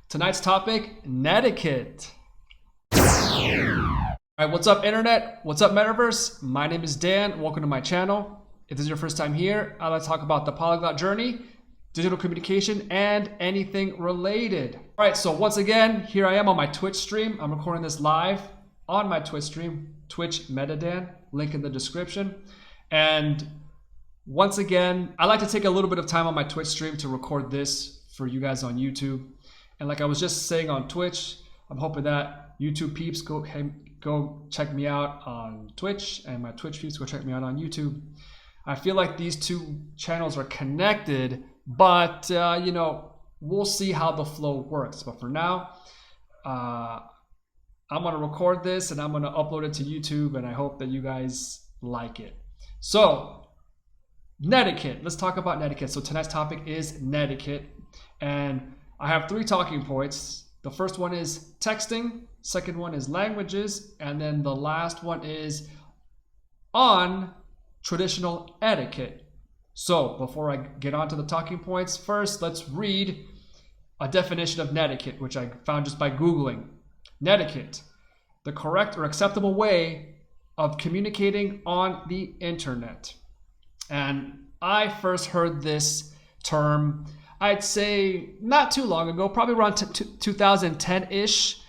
Tonight's topic, NEtiquette. Alright, what's up internet? What's up metaverse? My name is Dan. Welcome to my channel. If this is your first time here, I like to talk about the polyglot journey, digital communication, and anything related. Alright, so once again, here I am on my Twitch stream. I'm recording this live on my Twitch stream, Twitch MetaDann, link in the description. And once again, I like to take a little bit of time on my Twitch stream to record this for you guys on YouTube. And like I was just saying on Twitch, I'm hoping that YouTube peeps go check me out on Twitch, and my Twitch peeps go check me out on YouTube. I feel like these two channels are connected, but you know, we'll see how the flow works. But for now, I'm gonna record this and I'm gonna upload it to YouTube, and I hope that you guys like it. So, NEtiquette. Let's talk about NEtiquette. So tonight's topic is NEtiquette, and I have 3 talking points. The first one is texting, second one is languages, and then the last one is on traditional etiquette. So before I get on to the talking points, first let's read a definition of NEtiquette, which I found just by Googling. NEtiquette, the correct or acceptable way of communicating on the internet. And I first heard this term, I'd say not too long ago, probably around 2010-ish,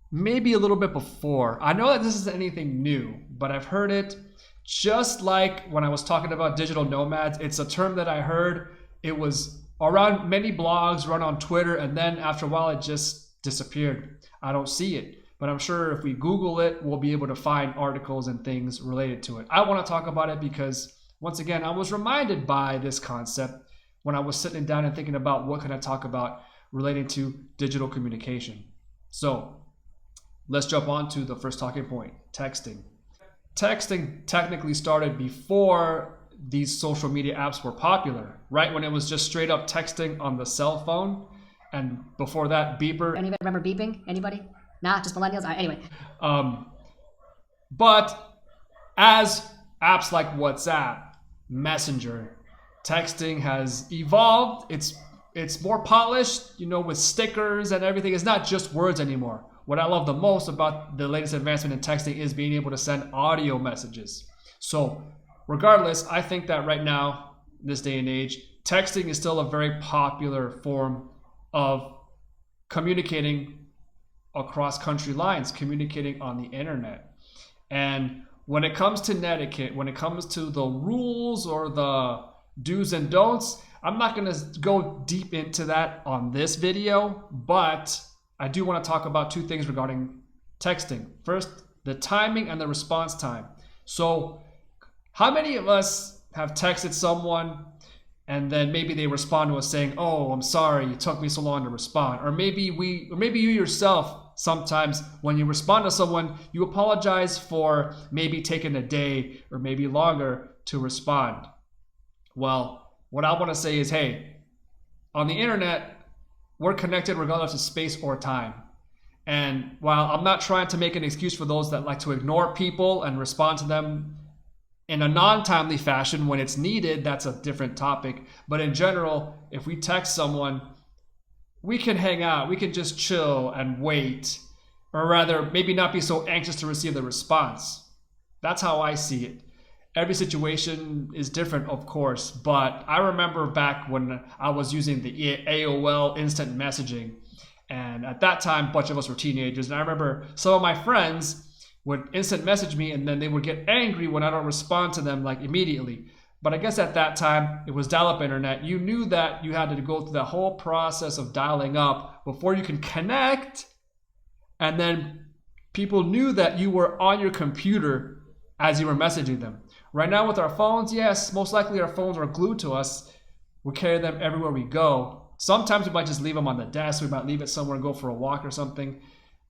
maybe a little bit before. I know that this isn't anything new, but I've heard it just like when I was talking about digital nomads. It's a term that I heard. It was around many blogs, run on Twitter, and then after a while it just disappeared. I don't see it, but I'm sure if we Google it, we'll be able to find articles and things related to it. I want to talk about it because, once again, I was reminded by this concept when I was sitting down and thinking about what can I talk about relating to digital communication. So let's jump on to the first talking point, texting. Texting technically started before these social media apps were popular, right? When it was just straight up texting on the cell phone. And before that, beeper. Anybody remember beeping? Anybody? Nah, just millennials? All right, anyway. But as apps like WhatsApp, Messenger, texting has evolved. It's more polished, you know, with stickers and everything. It's not just words anymore. What I love the most about the latest advancement in texting is being able to send audio messages. So regardless, I think that right now, this day and age, texting is still a very popular form of communicating across country lines, communicating on the internet. And when it comes to NEtiquette, when it comes to the rules or the do's and don'ts, I'm not going to go deep into that on this video, but I do want to talk about 2 things regarding texting. First, the timing and the response time. So how many of us have texted someone and then maybe they respond to us saying, "Oh, I'm sorry, it took me so long to respond." Or maybe you yourself, sometimes when you respond to someone, you apologize for maybe taking a day or maybe longer to respond. Well, what I want to say is, hey, on the internet, we're connected regardless of space or time. And while I'm not trying to make an excuse for those that like to ignore people and respond to them in a non-timely fashion when it's needed, that's a different topic. But in general, if we text someone, we can hang out, we can just chill and wait, or rather maybe not be so anxious to receive the response. That's how I see it. Every situation is different, of course, but I remember back when I was using the AOL instant messaging, and at that time, a bunch of us were teenagers, and I remember some of my friends would instant message me, and then they would get angry when I don't respond to them like immediately. But I guess at that time, it was dial-up internet. You knew that you had to go through that whole process of dialing up before you can connect, and then people knew that you were on your computer as you were messaging them. Right now with our phones, yes, most likely our phones are glued to us. We carry them everywhere we go. Sometimes we might just leave them on the desk. We might leave it somewhere and go for a walk or something.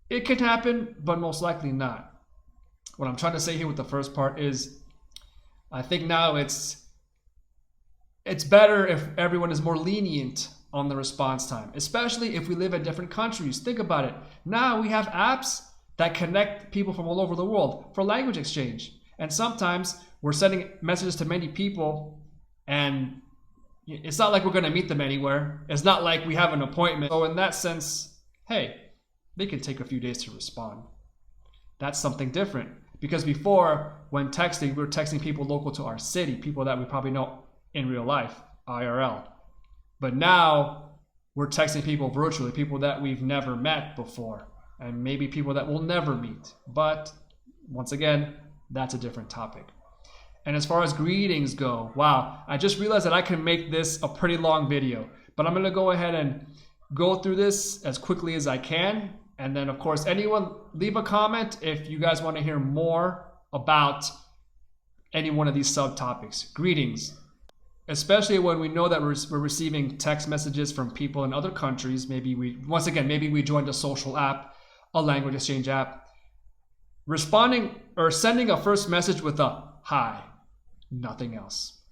It could happen, but most likely not. What I'm trying to say here with the first part is, I think now it's better if everyone is more lenient on the response time, especially if we live in different countries. Think about it. Now we have apps that connect people from all over the world for language exchange. And sometimes we're sending messages to many people and it's not like we're going to meet them anywhere. It's not like we have an appointment. So in that sense, hey, they can take a few days to respond. That's something different. Because before, when texting, we were texting people local to our city, people that we probably know in real life, IRL. But now we're texting people virtually, people that we've never met before, and maybe people that we'll never meet. But once again, that's a different topic. And as far as greetings go, wow, I just realized that I can make this a pretty long video, but I'm gonna go ahead and go through this as quickly as I can. And then of course, anyone leave a comment if you guys want to hear more about any one of these subtopics. Greetings, especially when we know that we're receiving text messages from people in other countries. Maybe we joined a social app, a language exchange app. Responding or sending a first message with a hi, nothing else.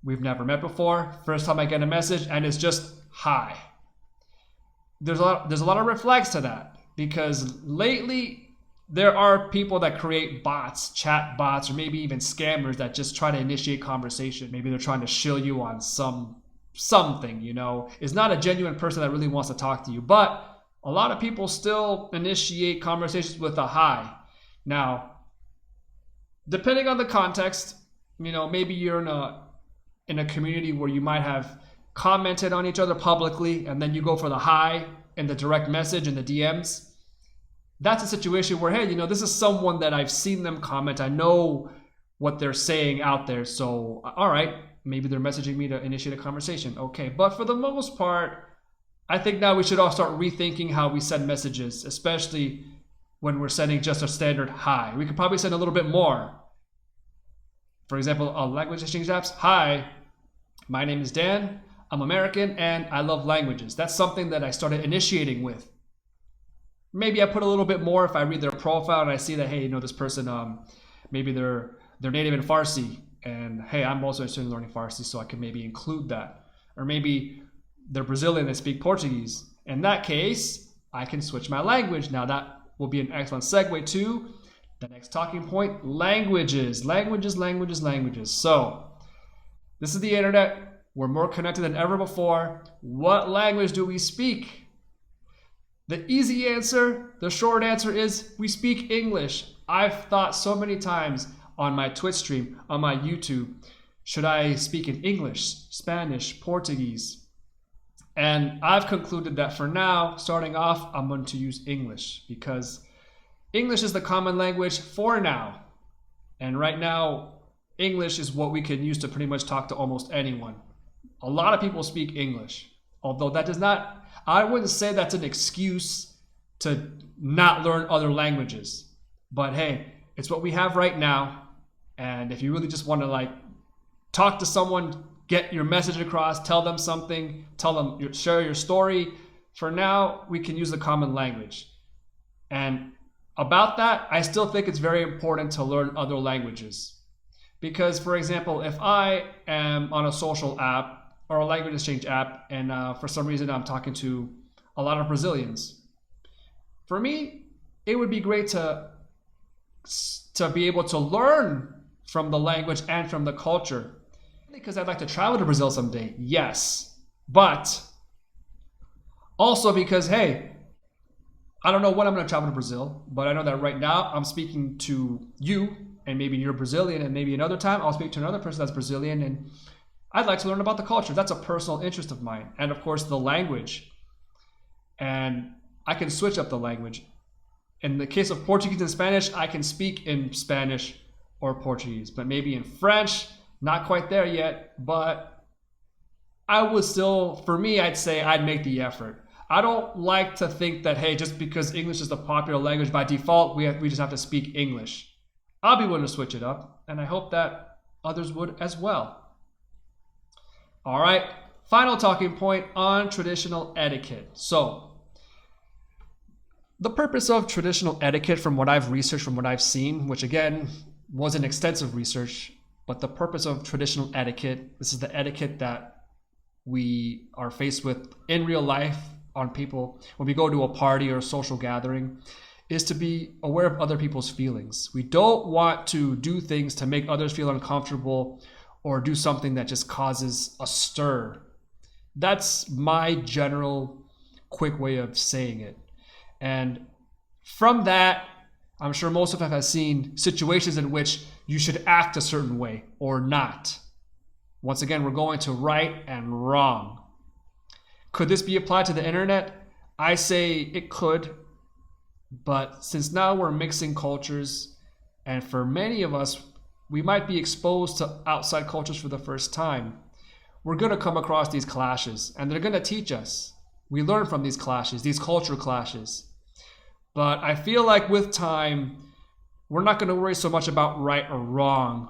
We've never met before. First time I get a message and it's just hi. There's a lot of red flags to that, because lately there are people that create bots, chat bots, or maybe even scammers that just try to initiate conversation. Maybe they're trying to shill you on something, you know. It's not a genuine person that really wants to talk to you, but a lot of people still initiate conversations with a hi. Now, depending on the context, you know, maybe you're in a community where you might have commented on each other publicly, and then you go for the hi in the direct message and the DMs. That's a situation where, hey, you know, this is someone that I've seen them comment. I know what they're saying out there. So, all right, maybe they're messaging me to initiate a conversation. Okay, but for the most part, I think now we should all start rethinking how we send messages, especially when we're sending just a standard hi. We could probably send a little bit more. For example, language exchange apps. Hi, my name is Dan. I'm American and I love languages. That's something that I started initiating with. Maybe I put a little bit more if I read their profile and I see that, hey, you know, this person, maybe they're native in Farsi, and hey, I'm also interested in learning Farsi, so I can maybe include that. Or maybe they're Brazilian and speak Portuguese. In that case, I can switch my language. Now that will be an excellent segue to the next talking point: languages. So this is the internet. We're more connected than ever before. What language do we speak? The easy answer, the short answer is we speak English. I've thought so many times on my Twitch stream, on my YouTube, should I speak in English, Spanish, Portuguese? And I've concluded that for now, starting off, I'm going to use English, because English is the common language for now. And right now, English is what we can use to pretty much talk to almost anyone. A lot of people speak English, although that does not, I wouldn't say that's an excuse to not learn other languages. But hey, it's what we have right now. And if you really just want to like talk to someone, get your message across, tell them something, share your story, for now, we can use the common language. And about that, I still think it's very important to learn other languages. Because, for example, if I am on a social app or a language exchange app, and for some reason I'm talking to a lot of Brazilians, for me, it would be great to be able to learn from the language and from the culture. Because I'd like to travel to Brazil someday, yes. But also because, hey, I don't know when I'm going to travel to Brazil, but I know that right now I'm speaking to you, and maybe you're Brazilian, and maybe another time I'll speak to another person that's Brazilian, and I'd like to learn about the culture. That's a personal interest of mine. And of course, the language. And I can switch up the language. In the case of Portuguese and Spanish, I can speak in Spanish or Portuguese, but maybe in French, not quite there yet, but I would still, for me, I'd say I'd make the effort. I don't like to think that, hey, just because English is the popular language by default, we just have to speak English. I'll be willing to switch it up, and I hope that others would as well. All right, final talking point on traditional etiquette. So, the purpose of traditional etiquette, from what I've researched, from what I've seen, which again wasn't extensive research, but the purpose of traditional etiquette, this is the etiquette that we are faced with in real life on people when we go to a party or a social gathering, is to be aware of other people's feelings. We don't want to do things to make others feel uncomfortable or do something that just causes a stir. That's my general quick way of saying it. And from that, I'm sure most of us have seen situations in which you should act a certain way or not. Once again, we're going to right and wrong. Could this be applied to the internet? I say it could, but since now we're mixing cultures, and for many of us, we might be exposed to outside cultures for the first time, we're going to come across these clashes, and they're going to teach us. We learn from these clashes, these cultural clashes. But I feel like with time, we're not going to worry so much about right or wrong,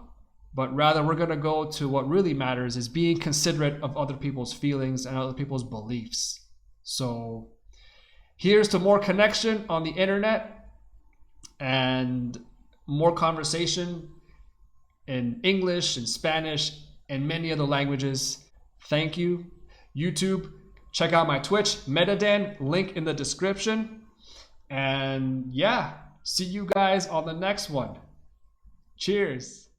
but rather we're going to go to what really matters, is being considerate of other people's feelings and other people's beliefs. So here's to more connection on the internet and more conversation in English and Spanish and many other languages. Thank you. YouTube, check out my Twitch, MetaDann, link in the description. And yeah, see you guys on the next one. Cheers.